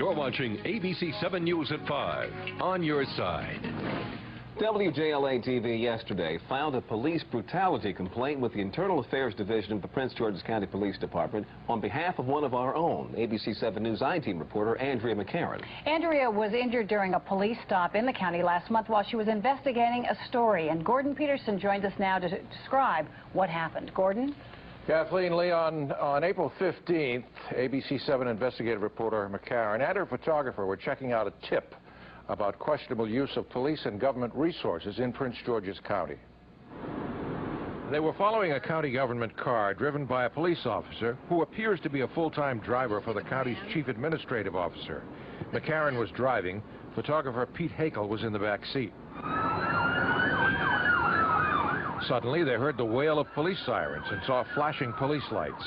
You're watching ABC 7 News at 5, on your side. WJLA-TV yesterday filed a police brutality complaint with the Internal Affairs Division of the Prince George's County Police Department on behalf of one of our own, ABC 7 News I-Team reporter Andrea McCarran. Andrea was injured during a police stop in the county last month while she was investigating a story. And Gordon Peterson joins us now to describe what happened. Gordon? Kathleen Leon, on April 15th, ABC 7 investigative reporter McCarran and her photographer were checking out a tip about questionable use of police and government resources in Prince George's County. They were following a county government car driven by a police officer who appears to be a full-time driver for the county's chief administrative officer. McCarran was driving. Photographer Pete Hakel was in the back seat. Suddenly, they heard the wail of police sirens and saw flashing police lights.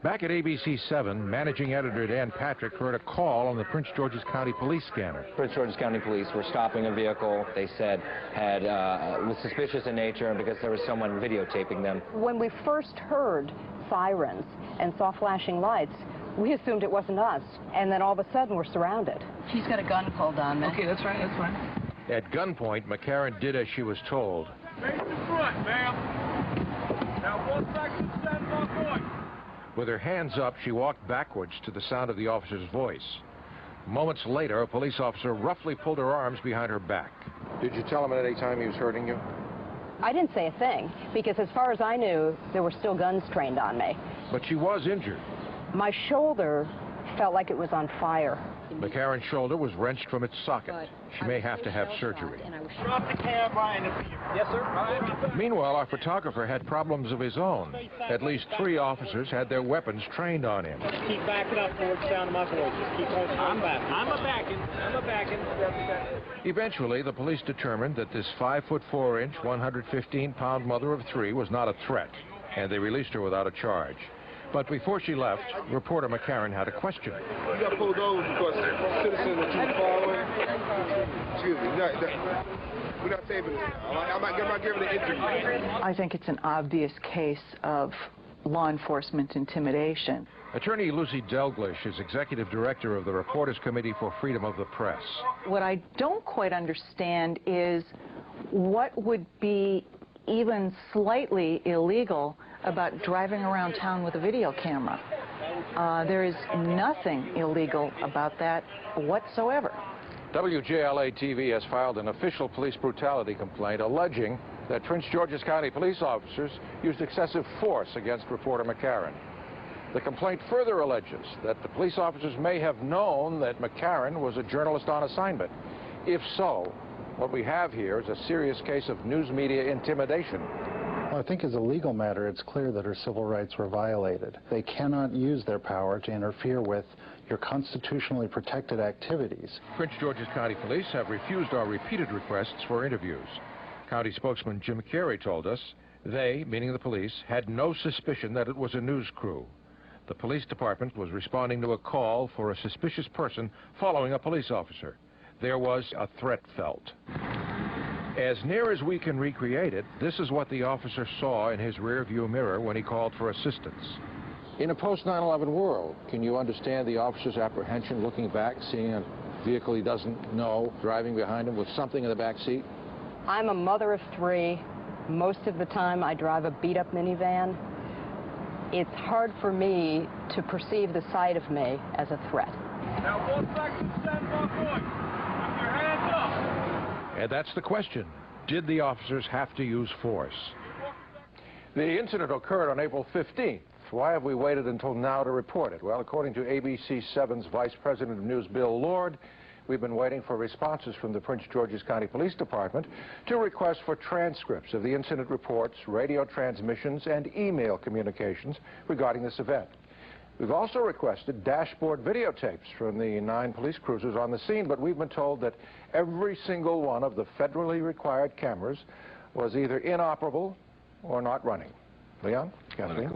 Back at ABC 7, managing editor Dan Patrick heard a call on the Prince George's County Police scanner. Prince George's County Police were stopping a vehicle they said was suspicious in nature because there was someone videotaping them. When we first heard sirens and saw flashing lights, we assumed it wasn't us, and then all of a sudden we're surrounded. She's got a gun pulled on me. Okay, that's right, that's fine. At gunpoint, McCarran did as she was told. Face the front, ma'am. Now 1 second, stand by point. With her hands up, she walked backwards to the sound of the officer's voice. Moments later, a police officer roughly pulled her arms behind her back. Did you tell him at any time he was hurting you? I didn't say a thing, because as far as I knew, there were still guns trained on me. But she was injured. My shoulder felt like it was on fire. McCarran's shoulder was wrenched from its socket. She may have to have surgery. Drop the camera and yes, sir. Meanwhile, our photographer had problems of his own. At least 3 officers had their weapons trained on him. Just keep backing up towards the sound of my voice. Just keep on. I'm a backing. Eventually, the police determined that this 5'4", 115-pound mother of 3 was not a threat, and they released her without a charge. But before she left, reporter McCarran had a question. You got pulled over because citizens that you following. Excuse me, we're not taping it. I'm not giving an interview. I think it's an obvious case of law enforcement intimidation. Attorney Lucy Delglish is executive director of the Reporters Committee for Freedom of the Press. What I don't quite understand is what would be even slightly illegal about driving around town with a video camera. There is nothing illegal about that whatsoever. WJLA-TV has filed an official police brutality complaint alleging that Prince George's County police officers used excessive force against reporter McCarran. The complaint further alleges that the police officers may have known that McCarran was a journalist on assignment. If so, what we have here is a serious case of news media intimidation. Well, I think as a legal matter, it's clear that her civil rights were violated. They cannot use their power to interfere with your constitutionally protected activities. Prince George's County Police have refused our repeated requests for interviews. County spokesman Jim Carey told us they, meaning the police, had no suspicion that it was a news crew. The police department was responding to a call for a suspicious person following a police officer. There was a threat felt. As near as we can recreate it, this is what the officer saw in his rear-view mirror when he called for assistance. In a post-9/11 world, can you understand the officer's apprehension looking back, seeing a vehicle he doesn't know driving behind him with something in the back seat? I'm a mother of 3. Most of the time I drive a beat-up minivan. It's hard for me to perceive the sight of me as a threat. Now 1 second, stand by point. With your hands up. And that's the question. Did the officers have to use force? The incident occurred on April 15th. Why have we waited until now to report it? Well, according to ABC 7's Vice President of News, Bill Lord, we've been waiting for responses from the Prince George's County Police Department to requests for transcripts of the incident reports, radio transmissions, and email communications regarding this event. We've also requested dashboard videotapes from the 9 police cruisers on the scene, but we've been told that every single one of the federally required cameras was either inoperable or not running. Leon? Kathleen?